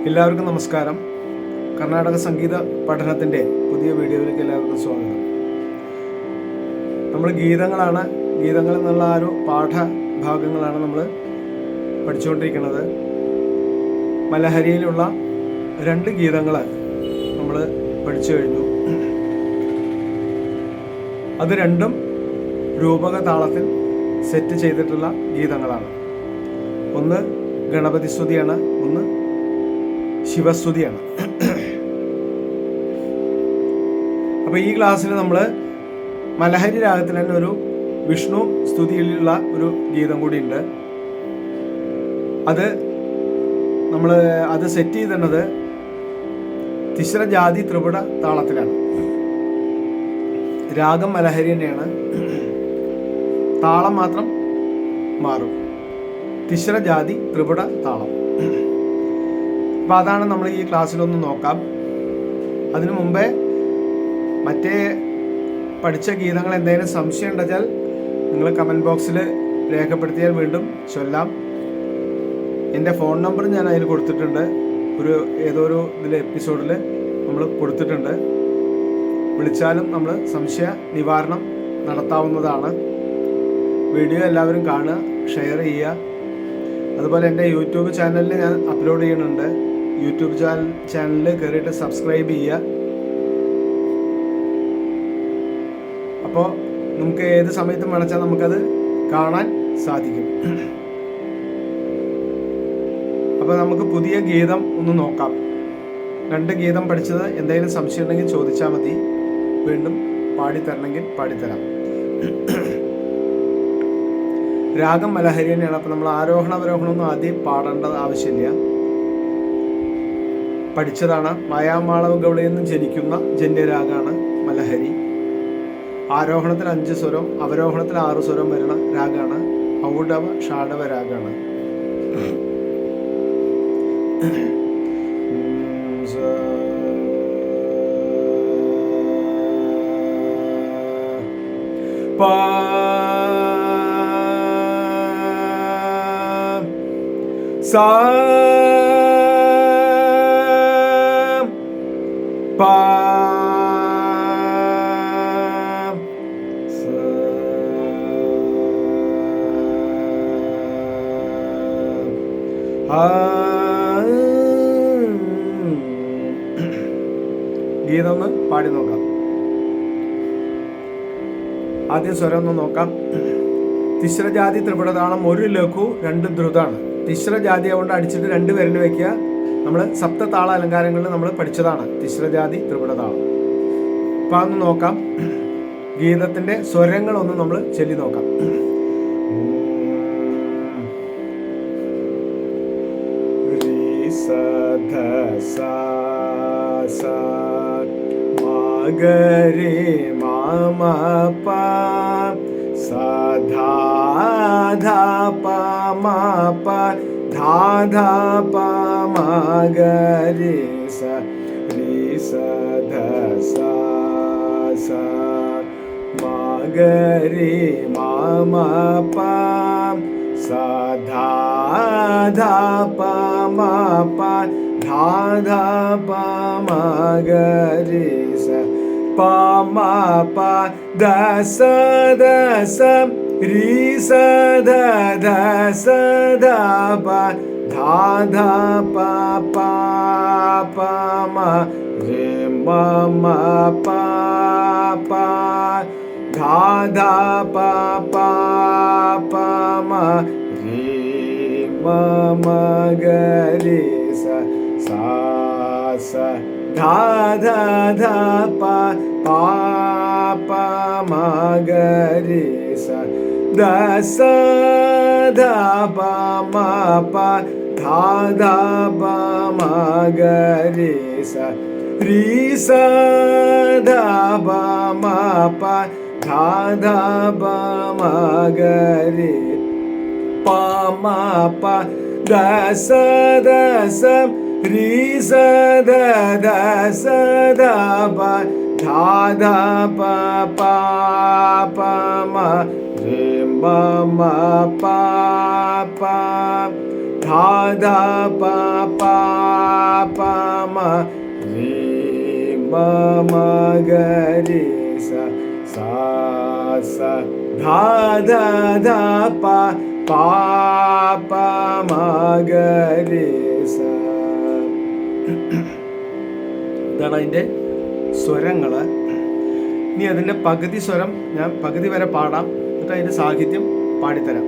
എല്ലാവർക്കും നമസ്കാരം. കർണാടക സംഗീത പഠനത്തിൻ്റെ പുതിയ വീഡിയോയിലേക്ക് എല്ലാവർക്കും സ്വാഗതം. നമ്മൾ ഗീതങ്ങൾ എന്നുള്ള ആ ഒരു പാഠഭാഗങ്ങളാണ് നമ്മൾ പഠിച്ചുകൊണ്ടിരിക്കുന്നത്. മലഹരിയിലുള്ള 2 ഗീതങ്ങൾ നമ്മൾ പഠിച്ചു കഴിഞ്ഞു. അത് രണ്ടും രൂപക താളത്തിൽ സെറ്റ് ചെയ്തിട്ടുള്ള ഗീതങ്ങളാണ്. ഒന്ന് ഗണപതി സ്തുതിയാണ്, ഒന്ന് ശിവസ്തുതിയാണ്. അപ്പോൾ ഈ ക്ലാസ്സിൽ നമ്മൾ മലഹരി രാഗത്തിൽ തന്നെ ഒരു വിഷ്ണു സ്തുതിയിലുള്ള ഒരു ഗീതം കൂടിയുണ്ട്. അത് സെറ്റ് ചെയ്തിരുന്നത് തിശ്ര ജാതി ത്രിപുട താളത്തിലാണ്. രാഗം മലഹരി തന്നെയാണ്, താളം മാത്രം മാറും. തിശ്ര ജാതി ത്രിപുട താളം. അപ്പോൾ അതാണ് നമ്മൾ ഈ ക്ലാസ്സിലൊന്ന് നോക്കാം. അതിനു മുമ്പേ മറ്റേ പഠിച്ച ഗീതങ്ങൾ എന്തെങ്കിലും സംശയം ഉണ്ടെച്ചാൽ നിങ്ങൾ കമൻറ്റ് ബോക്സിൽ രേഖപ്പെടുത്തിയാൽ വീണ്ടും ചൊല്ലാം. എൻ്റെ ഫോൺ നമ്പർ ഞാൻ അതിൽ കൊടുത്തിട്ടുണ്ട്. ഏതോ ഒരു എപ്പിസോഡിൽ നമ്മൾ കൊടുത്തിട്ടുണ്ട്. വിളിച്ചാലും നമ്മൾ സംശയ നിവാരണം നടത്താവുന്നതാണ്. വീഡിയോ എല്ലാവരും കാണുക, ഷെയർ ചെയ്യുക. അതുപോലെ എൻ്റെ യൂട്യൂബ് ചാനലിൽ ഞാൻ അപ്ലോഡ് ചെയ്യുന്നുണ്ട്. യൂട്യൂബ് ചാനലിൽ കയറിയിട്ട് സബ്സ്ക്രൈബ് ചെയ്യുക. അപ്പോൾ നമുക്ക് ഏത് സമയത്തും വേണമെച്ചാൽ നമുക്കത് കാണാൻ സാധിക്കും. അപ്പോൾ നമുക്ക് പുതിയ ഗീതം ഒന്ന് നോക്കാം. 2 ഗീതം പഠിച്ചത് എന്തെങ്കിലും സംശയം ഉണ്ടെങ്കിൽ ചോദിച്ചാൽ മതി. വീണ്ടും പാടിത്തരണമെങ്കിൽ പാടിത്തരാം. രാഗം മലഹരി തന്നെയാണ്. അപ്പോൾ നമ്മൾ ആരോഹണവരോഹണമൊന്നും ആദ്യം പാടേണ്ട ആവശ്യമില്ല. പഠിച്ചതാണ്. മായാമാളവ് ഗൗളിയിൽ നിന്ന് ജനിക്കുന്ന ജന്യരാഗമാണ് മലഹരി. ആരോഹണത്തിൽ 5 സ്വരം, അവരോഹണത്തിൽ 6 സ്വരം വരുന്ന രാഗമാണ്. ഔഡവ ഷാഡവ രാഗമാണ്. സാ പാ ഗീതം ഒന്ന് പാടി നോക്കാം. ആദ്യം സ്വരം ഒന്ന് നോക്കാം. തിശ്രജാതി ത്രിപുട താളം 1 ലഘു 2 ദ്രുതാണ്. തിശ്രജാതി കൊണ്ട് അടിച്ചിട്ട് 2 വിരൽ വയ്ക്കുക. നമ്മൾ സപ്തതാള അലങ്കാരങ്ങളിൽ നമ്മൾ പഠിച്ചതാണ് തിശ്രജാതി ത്രിപുട താളം. അപ്പം അതൊന്ന് നോക്കാം. ഗീതത്തിൻ്റെ സ്വരങ്ങളൊന്ന് നമ്മൾ ചൊല്ലി നോക്കാം. ഗരി മാമ പ സാ ധാ ധാ പ മ പ ധാ ധാ പ മ ഗരി സ രി സ ധ സ സ മ ഗരി മാമ പ സാ ധാ ധാ പ മ പ ധാ ധാ പ മ ഗരി സ പ മ പ ദ സ ദ സ രി സ ധ ധ സ ധ പ ധാ ധാ പ പ പ മ രെ മ മ പ പ ധാ ധാ പ പ പ മ രെ മ മ ഗരി സ സാ സ ധാ ധാ ധാ പ പ പ മ ഗരി സ ദ സ ധ പ മ പ ധാ ധാ പ മ ഗരി സ രി സ ധ പ മ പ ധാ ധാ പ മ ഗരി പ മ പ ദ സ ദ സ രി സ ധ ധ സ ധ പ ധാ ധാ പ പ പ മ രെ മ മ പ പ ധാ ധാ പ പ മഗരി സാ ധാ ധാ ധാ പ പാ പ മഗരി സാ. ഇതാണ് അതിൻ്റെ സ്വരങ്ങൾ. ഇനി അതിൻ്റെ പകുതി സ്വരം ഞാൻ പകുതി വരെ പാടാം, എന്നിട്ട് അതിൻ്റെ സാഹിത്യം പാടിത്തരാം.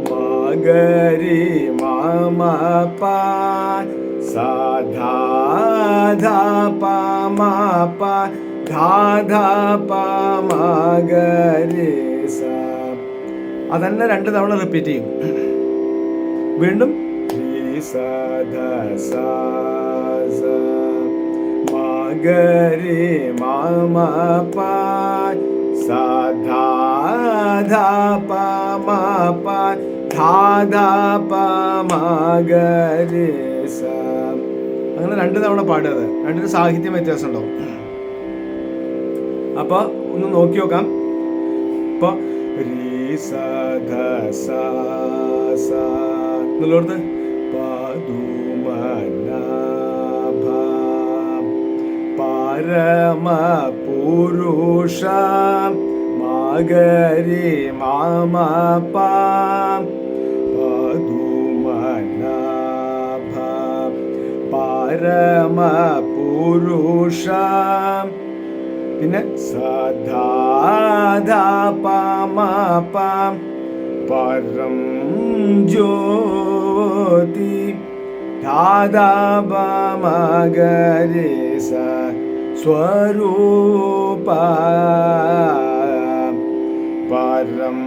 മഗരി മമ പ സാ ധാ ധാ പ മ പ ധാ ധാ പ മഗരി സാ. അതന്നെ 2 തവണ റിപ്പീറ്റ് ചെയ്യും. വീണ്ടും മഗരി മമ പ സാ ധാ ധാ പ മ പ ധാ ധാ പ മഗരി സാ. അങ്ങനെ 2 തവണ പാടുക. രണ്ടിന് സാഹിത്യം വ്യത്യാസം ഉണ്ടാവും. അപ്പോൾ ഒന്ന് നോക്കി നോക്കാം. ഇപ്പോൾ എന്നുള്ളടത്ത് പരമ പുരുഷ മഗരി മമ പ പരമ പുരുഷ. പിന്നെ സദാ ധാ പ മ പ പരം ജ്യോതി ധാ ധാ പ മഗരി സാ സ്വരൂപ പരം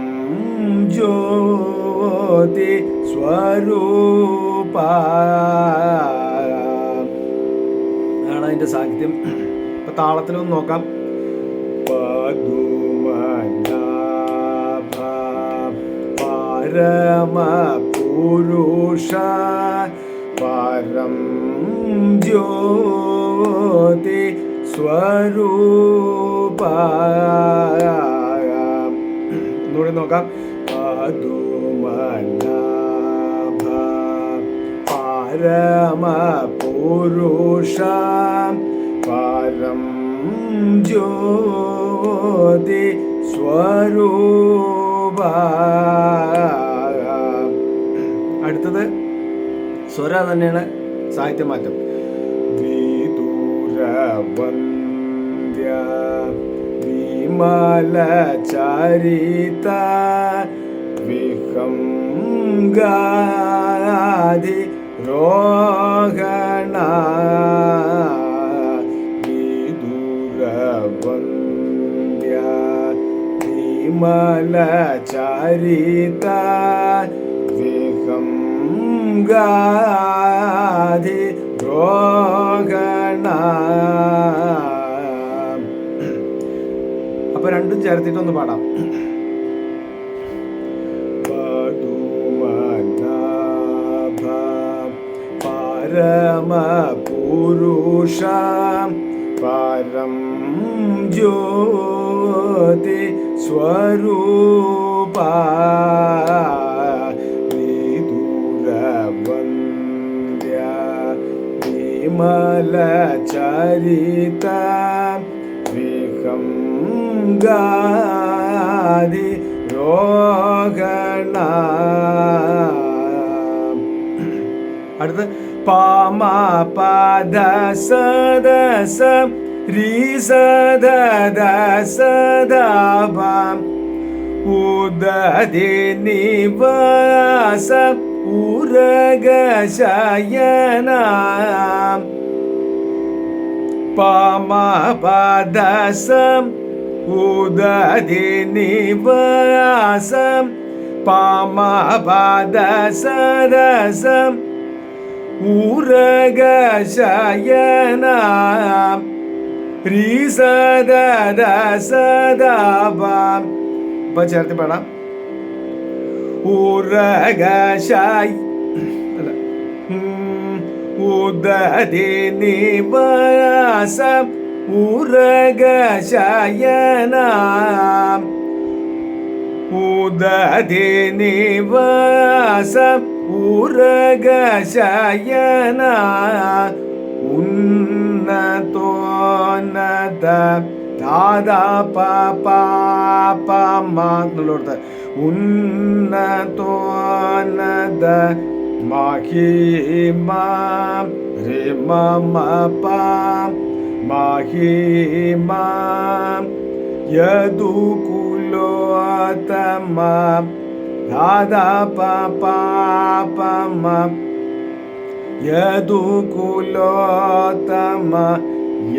ജ്യോതി സ്വരൂപ. അതാണ് അതിൻ്റെ സാഹിത്യം. ഇപ്പം താളത്തിലൊന്ന് നോക്കാം. പദുമനാഭ പരമ പുരുഷ പരം ജ്യോതി സ്വരൂപ. ഒന്നുകൂടി നോക്കാം. പദുമനാഭ പരമ പുരുഷ പരം ജ്യോതി സ്വരൂപ. അടുത്തത് സ്വര തന്നെയാണ്, സാഹിത്യ മാറ്റം. വിദൂരവന്ദ്യ വിമല ചരിത വിഹംഗാധി രോഹണ വിദൂരവന്ദ്യ വിമല ചരിത വിഹംഗാധി രോഹണ. അപ്പൊ രണ്ടും ചേർത്തിട്ടൊന്ന് പാടാം. പദുമനാഭ പരമ പുരുഷ പരം ജ്യോതി സ്വരൂപ വിദൂരവന്ദ്യ വിമല ചരിത വിഹംഗാധി രോഹണ. അടുത്ത് പാമ പദ സദ സ രി സദ ദ സദ പ ഉദതി നിവാസ ഉരഗ ശയന പാമ പദ സ ഉദതി നിവാസ പാമ പദ സദ സ ഉരഗ ശയന രി സദ ദ സദ പ. ഇപ്പൊ ചേർത്ത് പാടാം. ഉരഗ ശയ അല്ല ഉദതി നിവാസ ഉരഗ ശയന ഉദതി നിവാസ ഉരഗശയന ഉന്നതോന്നത ദാദാ പാപ എന്നുള്ളടത്ത് ഉന്നതോന്നത മഹിമ രമ മഹിമ യദുകുലോത്തമ ദാദാ പാപ യദുകുലോത്തമ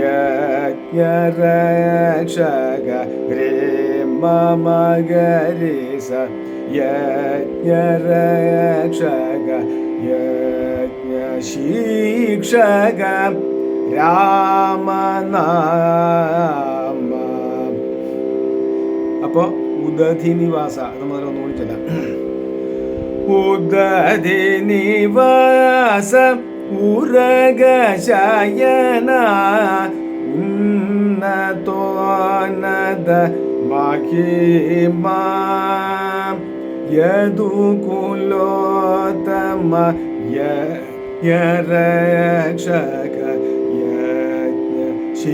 യജ്ഞരക്ഷക മഗരിസ യജ്ഞരക്ഷക യജ്ഞശിക്ഷക രാമനാമ. അപ്പോൾ ഉദധി നിവാസ അത് മുതൽ ഒന്നുകൂടി ചെല്ലാം. ഉദധി നിവാസ ഉരഗശയന ഉന്നതോന്നത മഹിമ യദുകുലോത്തമ യജ്ഞരക്ഷക യജ്ഞശിക്ഷക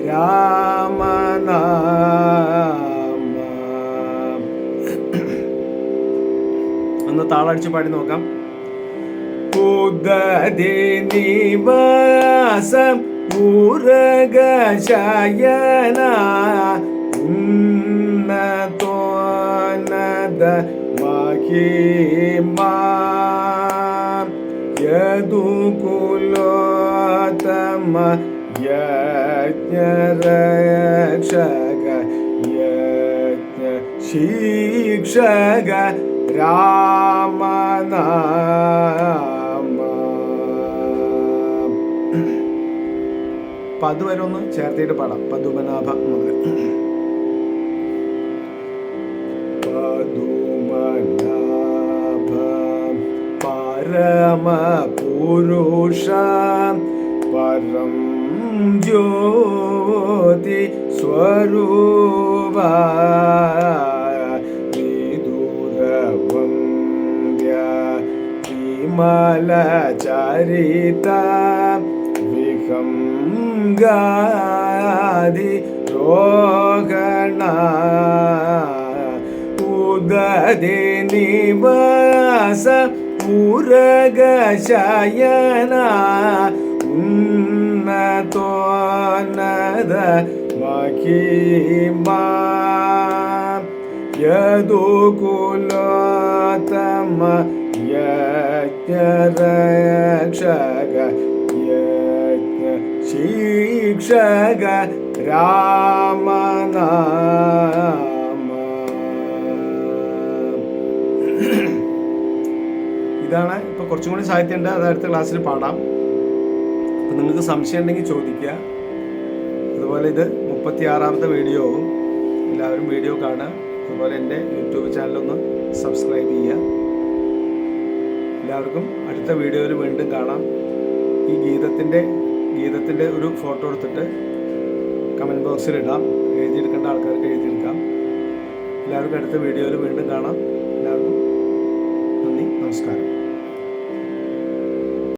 രാമനാമ. ഒന്ന് താളടിച്ച് പാടി നോക്കാം. ഉദതി നിവാസ ഉരഗശയന ഉന്നതോന്നത മഹിമ യദുകുലോത്തമ യജ്ഞരക്ഷക യജ്ഞശിക്ഷക രാമനാമ. അപ്പം അതുവരെ ഒന്ന് ചേർത്തിട്ട് പാടാം. പദ്മനാഭ മുതൽ പദ്മനാഭ പരമപുരുഷ പരം ജ്യോതി സ്വരൂപ വിദുരവന്ദ്യ വിമലചരിത വിഹംഗാദി രോഗണ ഉദതി നിവാസ ഉരഗശയന ഉന്നതോന്നത മഹിമ യദുകുലോത്തമ യജ്ഞരക്ഷക യജ്ഞശിക്ഷക രാമനാമ. ഇതാണ് ഇപ്പോൾ കുറച്ചും കൂടി സാഹിത്യമുണ്ട്. അത് അടുത്ത ക്ലാസ്സിൽ പാടാം. അപ്പം നിങ്ങൾക്ക് സംശയം ഉണ്ടെങ്കിൽ ചോദിക്കുക. അതുപോലെ ഇത് 36ാമത്തെ വീഡിയോവും. എല്ലാവരും വീഡിയോ കാണുക. അതുപോലെ എൻ്റെ യൂട്യൂബ് ചാനലൊന്ന് സബ്സ്ക്രൈബ് ചെയ്യുക. എല്ലാവർക്കും അടുത്ത വീഡിയോയിൽ വീണ്ടും കാണാം. ഈ ഗീതത്തിൻ്റെ ഒരു ഫോട്ടോ എടുത്തിട്ട് കമൻറ്റ് ബോക്സിൽ ഇടാം. എഴുതിയെടുക്കേണ്ട ആൾക്കാർക്ക് എഴുതിയെടുക്കാം. എല്ലാവർക്കും അടുത്ത വീഡിയോയിൽ വീണ്ടും കാണാം. എല്ലാവർക്കും നന്ദി, നമസ്കാരം.